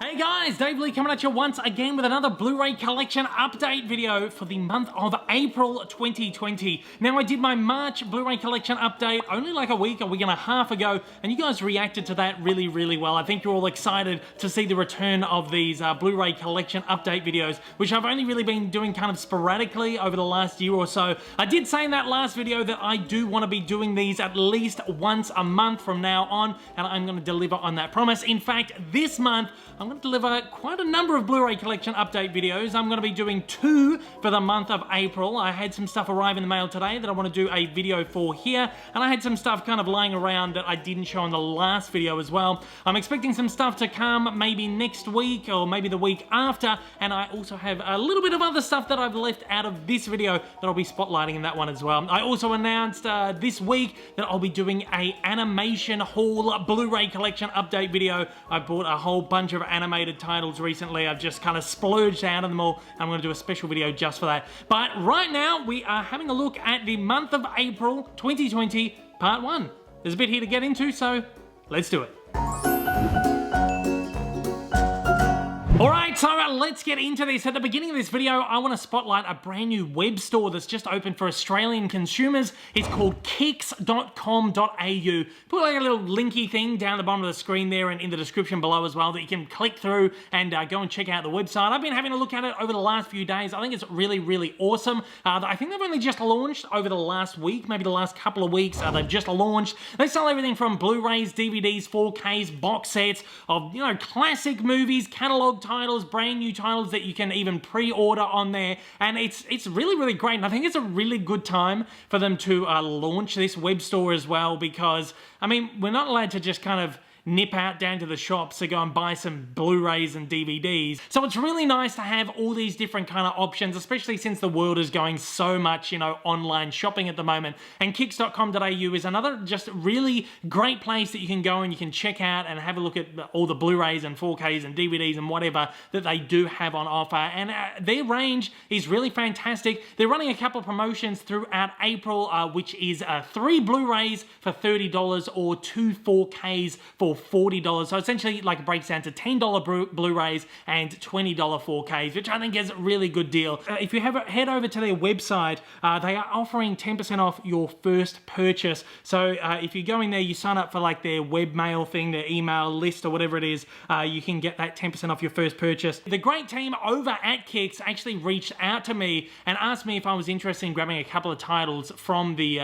Hey guys, Dave Lee coming at you once again with another Blu-ray collection update video for the month of April 2020. Now I did my March Blu-ray collection update only like a week and a half ago, and you guys reacted to that really well. I think you're all excited to see the return of these Blu-ray collection update videos, which I've only really been doing kind of sporadically over the last year or so. I did say in that last video that I do want to be doing these at least once a month from now on, and I'm going to deliver on that promise. In fact, this month, I'm going to deliver quite a number of Blu-ray collection update videos. I'm going to be doing 2 for the month of April. I had some stuff arrive in the mail today that I want to do a video for here, and I had some stuff kind of lying around that I didn't show in the last video as well. I'm expecting some stuff to come maybe next week or maybe the week after, and I also have a little bit of other stuff that I've left out of this video that I'll be spotlighting in that one as well. I also announced this week that I'll be doing a animation haul Blu-ray collection update video. I bought a whole bunch of animated titles recently. I've just kind of splurged out of them all. I'm going to do a special video just for that. But right now, we are having a look at the month of April 2020, part 1. There's a bit here to get into, so let's do it. Alright, so let's get into this. At the beginning of this video, I want to spotlight a brand new web store that's just opened for Australian consumers. It's called kicks.com.au. Put like a little linky thing down the bottom of the screen there and in the description below as well that you can click through and go and check out the website. I've been having a look at it over the last few days. I think it's really awesome. I think they've only just launched over the last week, maybe the last couple of weeks. They've just launched. They sell everything from Blu-rays, DVDs, 4Ks, box sets of, classic movies, catalog titles, brand new titles that you can even pre-order on there, and it's really great. And I think it's a really good time for them to launch this web store as well, because I mean, we're not allowed to just kind of nip out down to the shops to go and buy some Blu-rays and DVDs. So it's really nice to have all these different kind of options, especially since the world is going so much, online shopping at the moment. And kicks.com.au is another just really great place that you can go and you can check out and have a look at all the Blu-rays and 4Ks and DVDs and whatever that they do have on offer. And their range is really fantastic. They're running a couple of promotions throughout April, which is 3 Blu-rays for $30 or 2 4Ks for $40. So essentially, like, it breaks down to $10 Blu-rays and $20 4Ks, which I think is a really good deal. If you head over to their website, they are offering 10% off your first purchase. So if you're going there, you sign up for like their webmail thing, their email list or whatever it is, you can get that 10% off your first purchase. The great team over at Kicks actually reached out to me and asked me if I was interested in grabbing a couple of titles from the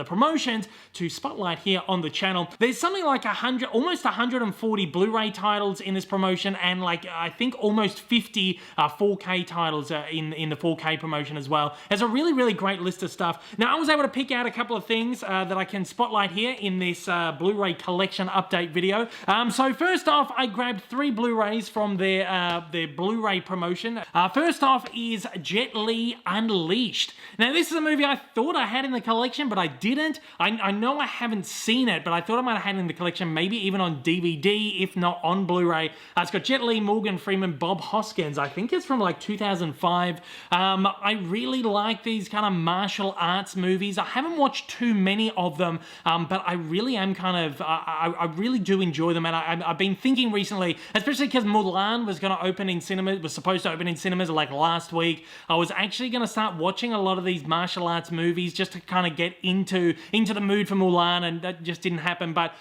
promotions to spotlight here on the channel. There's something like almost 140 Blu-ray titles in this promotion, and like I think almost 50 4K titles in the 4K promotion as well. There's a really great list of stuff. Now I was able to pick out a couple of things that I can spotlight here in this Blu-ray collection update video. So first off, I grabbed 3 Blu-rays from their Blu-ray promotion. First off is Jet Li Unleashed. Now this is a movie I thought I had in the collection, but I didn't. I know I haven't seen it, but I thought I might have had it in the collection, maybe even on DVD, if not on Blu-ray. It's got Jet Li, Morgan Freeman, Bob Hoskins. I think it's from like 2005. I really like these kind of martial arts movies. I haven't watched too many of them, but I really am kind of, I really do enjoy them, and I've been thinking recently, especially because Mulan was going to open in cinemas, was supposed to open in cinemas like last week. I was actually going to start watching a lot of these martial arts movies just to kind of get into the mood for Mulan, and that just didn't happen. But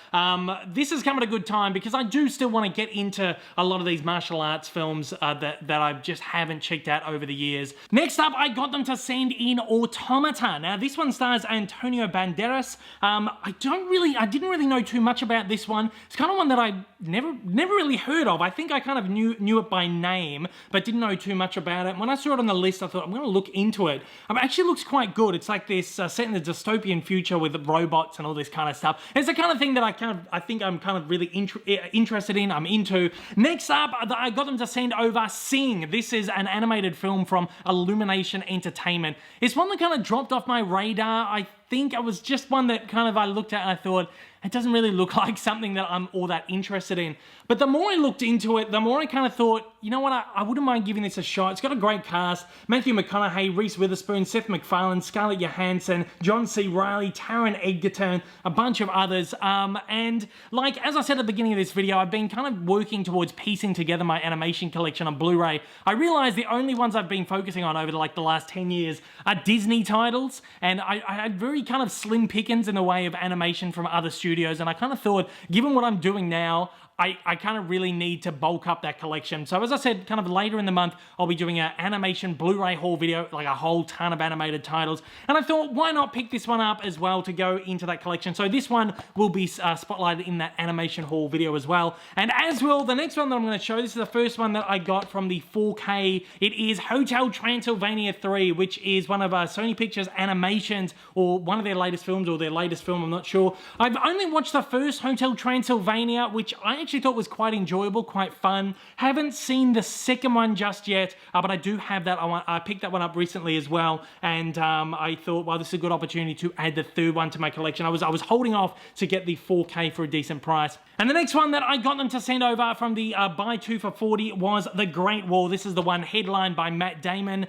this has come at a good time because I do still want to get into a lot of these martial arts films that I just haven't checked out over the years. Next up, I got them to send in Automata. Now this one stars Antonio Banderas. I didn't really know too much about this one. It's kind of one that I never really heard of. I think I kind of knew it by name, but didn't know too much about it. When I saw it on the list, I thought I'm going to look into it. It actually looks quite good. It's like this set in the dystopian future with robots and all this kind of stuff. It's the kind of thing that I think I'm kind of really interested in, I'm into. Next up, I got them to send over Sing. This is an animated film from Illumination Entertainment. It's one that kind of dropped off my radar. I think it was just one that kind of I looked at and I thought, it doesn't really look like something that I'm all that interested in. But the more I looked into it, the more I kind of thought, you know what, I wouldn't mind giving this a shot. It's got a great cast. Matthew McConaughey, Reese Witherspoon, Seth MacFarlane, Scarlett Johansson, John C. Reilly, Taron Egerton, a bunch of others. And like, as I said at the beginning of this video, I've been kind of working towards piecing together my animation collection on Blu-ray. I realized the only ones I've been focusing on over like the last 10 years are Disney titles, and I had very kind of slim pickings in the way of animation from other studios, and I kind of thought, given what I'm doing now, I kind of really need to bulk up that collection. So as I said, kind of later in the month, I'll be doing an animation Blu-ray haul video, like a whole ton of animated titles. And I thought, why not pick this one up as well to go into that collection? So this one will be spotlighted in that animation haul video as well. And as well, the next one that I'm going to show, this is the first one that I got from the 4K. It is Hotel Transylvania 3, which is one of Sony Pictures Animations, or one of their latest films, or their latest film, I'm not sure. I've only watched the first Hotel Transylvania, which I actually thought was quite enjoyable, quite fun. Haven't seen the second one just yet, but I do have that. I picked that one up recently as well, and I thought, well, this is a good opportunity to add the third one to my collection. I was holding off to get the 4K for a decent price. And the next one that I got them to send over from the buy 2 for $40 was The Great Wall. This is the one headlined by Matt Damon.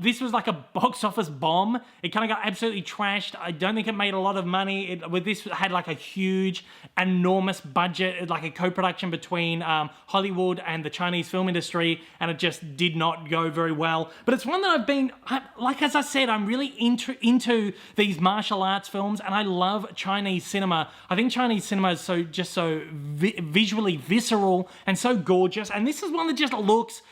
This was like a box office bomb. It kind of got absolutely trashed. I don't think it made a lot of money. This had like a huge, enormous budget, like a co-production between Hollywood and the Chinese film industry, and it just did not go very well. But it's one that I've been, like as I said, I'm really into these martial arts films, and I love Chinese cinema. I think Chinese cinema is so visually visceral and so gorgeous, and this is one that just looks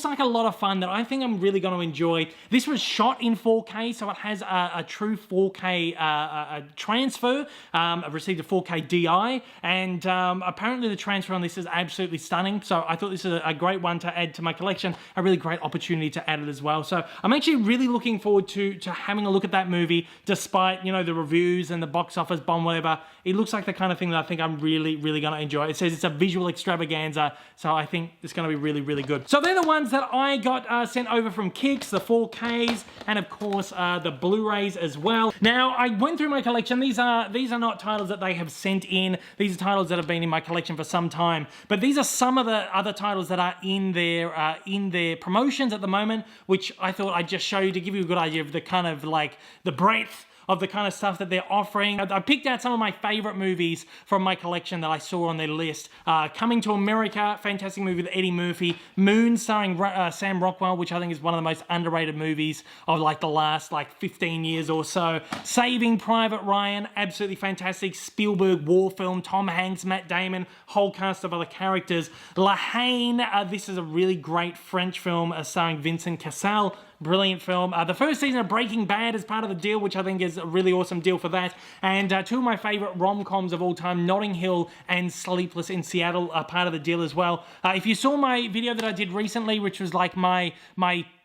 like a lot of fun that I think I'm really going to enjoy. This was shot in 4K, so it has a true 4K transfer. I've received a 4K DI, and apparently the transfer on this is absolutely stunning, so I thought this is a great one to add to my collection, a really great opportunity to add it as well. So I'm actually really looking forward to having a look at that movie, despite, you know, the reviews and the box office bomb, whatever. It looks like the kind of thing that I think I'm really going to enjoy. It says it's a visual extravaganza, so I think it's going to be really good. So they're the ones that I got sent over from Kicks, the 4Ks, and of course the Blu-rays as well. Now, I went through my collection. These are not titles that they have sent in. These are titles that have been in my collection for some time, but these are some of the other titles that are in their promotions at the moment, which I thought I'd just show you to give you a good idea of the kind of like the breadth of the kind of stuff that they're offering. I picked out some of my favorite movies from my collection that I saw on their list. Coming to America, fantastic movie with Eddie Murphy. Moon, starring Sam Rockwell, which I think is one of the most underrated movies of like the last like 15 years or so. Saving Private Ryan, absolutely fantastic. Spielberg war film, Tom Hanks, Matt Damon, whole cast of other characters. La Haine, this is a really great French film starring Vincent Cassel. Brilliant film. The first season of Breaking Bad is part of the deal, which I think is a really awesome deal for that. And two of my favorite rom-coms of all time, Notting Hill and Sleepless in Seattle, are part of the deal as well. If you saw my video that I did recently, which was like my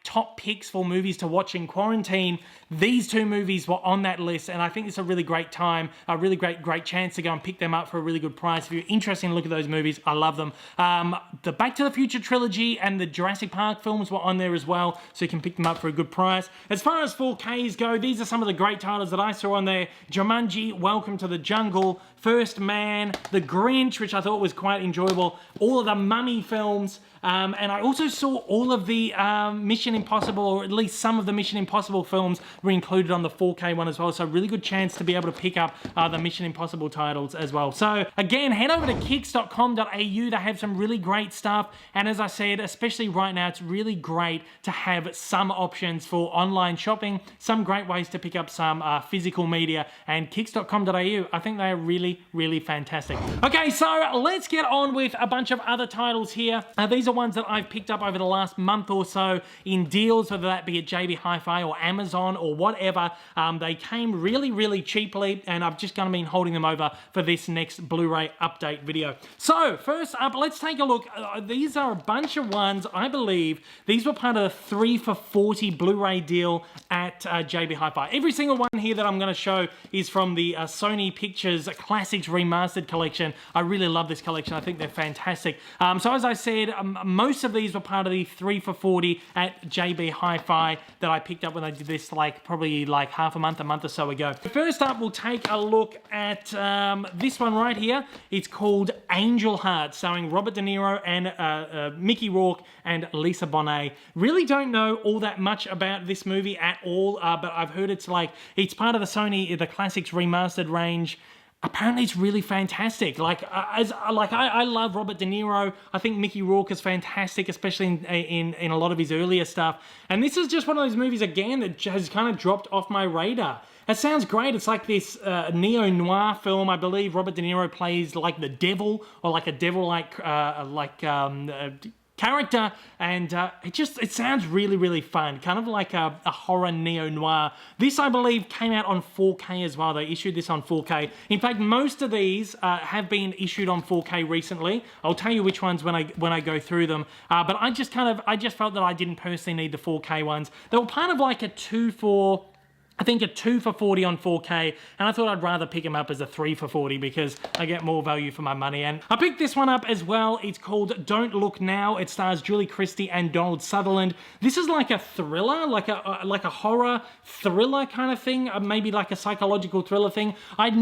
top picks for movies to watch in quarantine, these two movies were on that list, and I think it's a really great time, a really great chance to go and pick them up for a really good price. If you're interested in looking at those movies, I love them. The Back to the Future trilogy and the Jurassic Park films were on there as well, so you can pick them up for a good price. As far as 4Ks go, these are some of the great titles that I saw on there. Jumanji, Welcome to the Jungle, First Man, The Grinch, which I thought was quite enjoyable, all of the Mummy films, and I also saw all of the Mission Impossible, or at least some of the Mission Impossible films were included on the 4K one as well, so a really good chance to be able to pick up the Mission Impossible titles as well. So again, head over to kicks.com.au. They have some really great stuff, and as I said, especially right now, it's really great to have some options for online shopping, some great ways to pick up some physical media, and kicks.com.au, I think they are really fantastic. Okay, so let's get on with a bunch of other titles here. These are ones that I've picked up over the last month or so in deals, whether that be at JB Hi-Fi or Amazon or whatever. They came really cheaply, and I've just kind of been holding them over for this next Blu-ray update video. So first up, let's take a look. These are a bunch of ones, I believe these were part of the 3 for $40 Blu-ray deal at JB Hi-Fi. Every single one here that I'm going to show is from the Sony Pictures Classics Remastered collection. I really love this collection. I think they're fantastic. So as I said, most of these were part of the 3 for $40 at JB Hi-Fi that I picked up when I did this probably half a month or so ago. First up, we'll take a look at this one right here. It's called Angel Heart, starring Robert De Niro and Mickey Rourke and Lisa Bonet. Really don't know all that much about this movie at all, but I've heard it's part of the Sony Classics remastered range. Apparently it's really fantastic. I love Robert De Niro. I think Mickey Rourke is fantastic, especially in a lot of his earlier stuff. And this is just one of those movies again that has kind of dropped off my radar. It sounds great. It's like this neo-noir film. I believe Robert De Niro plays like the devil, or like a devil-like character, and it sounds really, really fun, kind of like a horror neo-noir. This, I believe, came out on 4K as well. They issued this on 4K. In fact, most of these have been issued on 4K recently. I'll tell you which ones when I go through them. But I just felt that I didn't personally need the 4K ones. They were part of like a 2 for 40 on 4K, and I thought I'd rather pick them up as a 3 for 40 because I get more value for my money. And I picked this one up as well. It's called Don't Look Now. It stars Julie Christie and Donald Sutherland. This is like a thriller, like a horror thriller kind of thing, maybe like a psychological thriller thing. I'd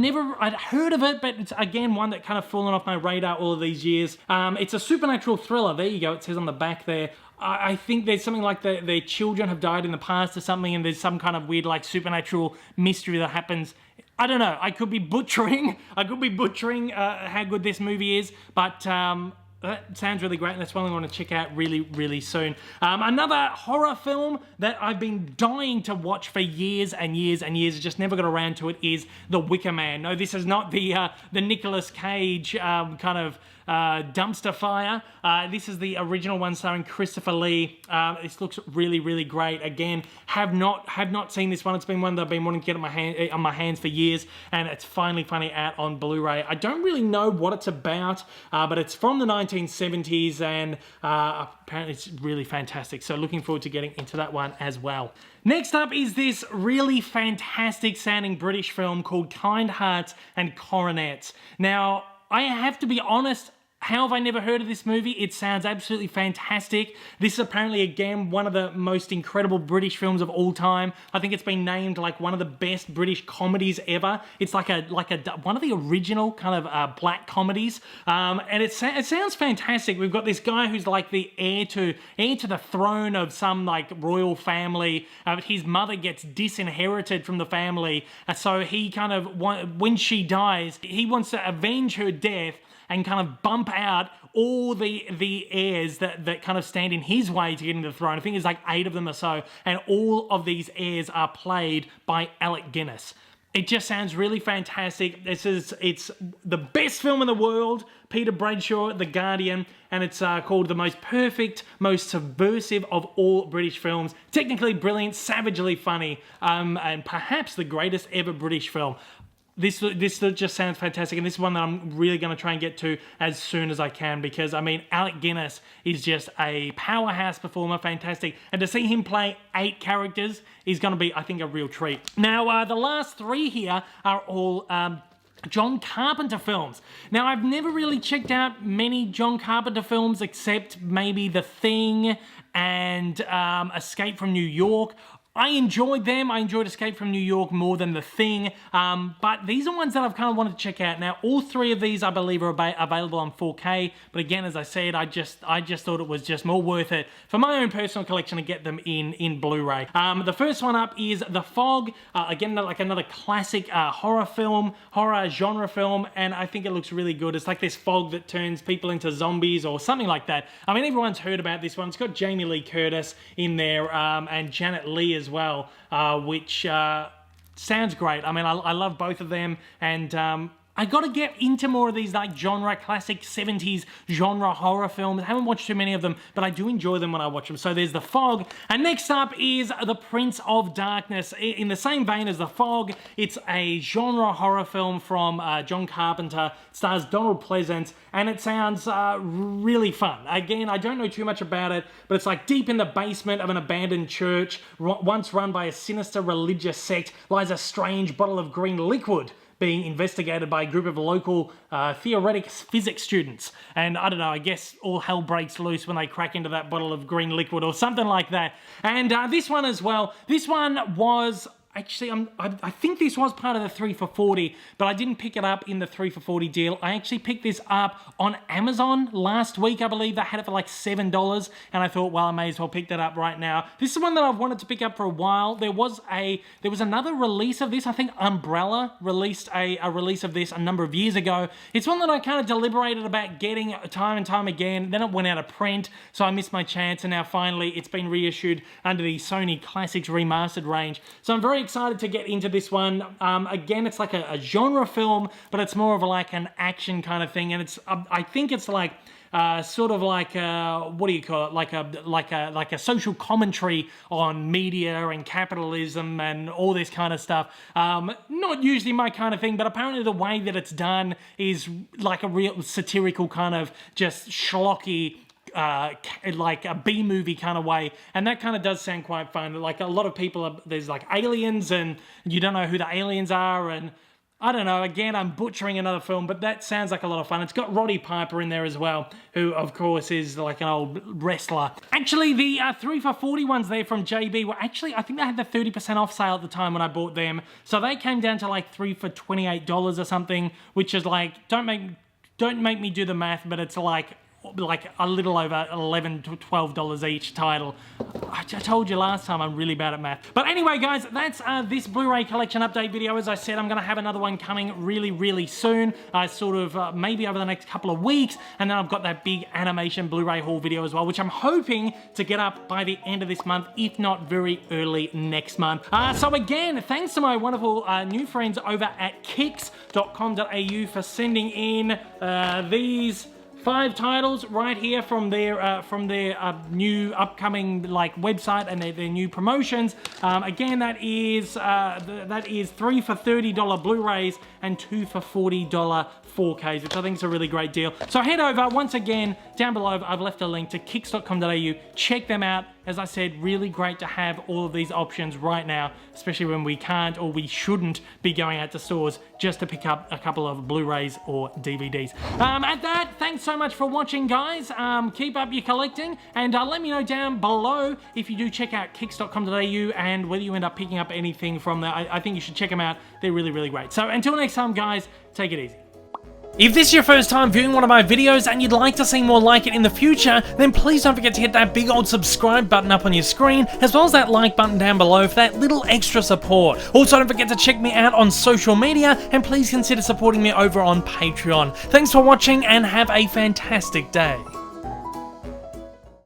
heard of it, but it's again one that kind of fallen off my radar all of these years. It's a supernatural thriller. There you go. It says on the back there. I think there's something like their children have died in the past or something, and there's some kind of weird supernatural mystery that happens. I don't know. I could be butchering how good this movie is, but that sounds really great, and that's one I want to check out really, really soon. Another horror film that I've been dying to watch for years and years and years, just never got around to it, is The Wicker Man. No, this is not the Nicolas Cage kind of dumpster fire. This is the original one starring Christopher Lee. This looks really, really great. Again, have not seen this one. It's been one that I've been wanting to get on my hands for years, and it's finally out on Blu-ray. I don't really know what it's about, but it's from the 1970s, and apparently it's really fantastic. So looking forward to getting into that one as well. Next up is this really fantastic sounding British film called Kind Hearts and Coronets. Now, I have to be honest, how have I never heard of this movie? It sounds absolutely fantastic. This is apparently, again, one of the most incredible British films of all time. I think it's been named like one of the best British comedies ever. It's like one of the original kind of black comedies. And it sounds fantastic. We've got this guy who's like the heir to the throne of some like royal family. His mother gets disinherited from the family. So he kind of, when she dies, he wants to avenge her death and kind of bump out all the heirs that kind of stand in his way to getting to the throne. I think there's like 8 of them or so, and all of these heirs are played by Alec Guinness. It just sounds really fantastic. It's the best film in the world. Peter Bradshaw, The Guardian, and it's called the most perfect, most subversive of all British films. Technically brilliant, savagely funny, and perhaps the greatest ever British film. This just sounds fantastic, and this is one that I'm really going to try and get to as soon as I can, because, I mean, Alec Guinness is just a powerhouse performer, fantastic, and to see him play 8 characters is going to be, I think, a real treat. Now, the last 3 here are all John Carpenter films. Now, I've never really checked out many John Carpenter films except maybe The Thing and Escape from New York. I enjoyed them. I enjoyed Escape from New York more than The Thing, but these are ones that I've kind of wanted to check out. Now, all 3 of these, I believe, are available on 4K, but again, as I said, I just thought it was just more worth it for my own personal collection to get them in Blu-ray. The first one up is The Fog, again, like another classic horror genre film, and I think it looks really good. It's like this fog that turns people into zombies or something like that. I mean, everyone's heard about this one. It's got Jamie Lee Curtis in there, and Janet Leigh as well, which sounds great. I mean, I love both of them, and I got to get into more of these like genre, classic 70s genre horror films. I haven't watched too many of them, but I do enjoy them when I watch them. So there's The Fog. And next up is The Prince of Darkness. In the same vein as The Fog, it's a genre horror film from John Carpenter. It stars Donald Pleasence, and it sounds really fun. Again, I don't know too much about it, but it's like deep in the basement of an abandoned church, once run by a sinister religious sect, lies a strange bottle of green liquid being investigated by a group of local theoretic physics students. And I don't know, I guess all hell breaks loose when they crack into that bottle of green liquid or something like that. And this one as well, this one was... Actually, I think this was part of the 3 for $40, but I didn't pick it up in the 3 for $40 deal. I actually picked this up on Amazon last week, I believe. They had it for like $7, and I thought, well, I may as well pick that up right now. This is one that I've wanted to pick up for a while. There was another release of this. I think Umbrella released a release of this a number of years ago. It's one that I kind of deliberated about getting time and time again. Then it went out of print, so I missed my chance, and now finally it's been reissued under the Sony Classics Remastered range. So I'm very excited to get into this one. Again, it's like a genre film, but it's more of like an action kind of thing, and it's I think it's like sort of like what do you call it? Like a social commentary on media and capitalism and all this kind of stuff. Not usually my kind of thing, but apparently the way that it's done is like a real satirical kind of just schlocky, like a B-movie kind of way, and that kind of does sound quite fun. Like a lot of people, there's like aliens, and you don't know who the aliens are, and I don't know, again, I'm butchering another film, but that sounds like a lot of fun. It's got Roddy Piper in there as well, who, of course, is like an old wrestler. Actually, the 3 for $40 ones there from JB were actually, I think they had the 30% off sale at the time when I bought them, so they came down to like 3 for $28 or something, which is like, don't make me do the math, but it's like a little over $11 to $12 each title. I told you last time I'm really bad at math. But anyway, guys, that's this Blu-ray collection update video. As I said, I'm going to have another one coming really, really soon. Sort of maybe over the next couple of weeks. And then I've got that big animation Blu-ray haul video as well, which I'm hoping to get up by the end of this month, if not very early next month. So again, thanks to my wonderful new friends over at kicks.com.au for sending in these 5 titles right here from their new upcoming like website and their new promotions. Again, that is 3 for $30 Blu-rays and 2 for $40 4Ks, which I think is a really great deal. So head over, once again, down below, I've left a link to kicks.com.au. Check them out. As I said, really great to have all of these options right now, especially when we can't or we shouldn't be going out to stores just to pick up a couple of Blu-rays or DVDs. At that, thanks so much for watching, guys. Keep up your collecting, and let me know down below if you do check out kicks.com.au and whether you end up picking up anything from there. I think you should check them out. They're really, really great. So until next time, guys, take it easy. If this is your first time viewing one of my videos and you'd like to see more like it in the future, then please don't forget to hit that big old subscribe button up on your screen, as well as that like button down below for that little extra support. Also, don't forget to check me out on social media, and please consider supporting me over on Patreon. Thanks for watching, and have a fantastic day.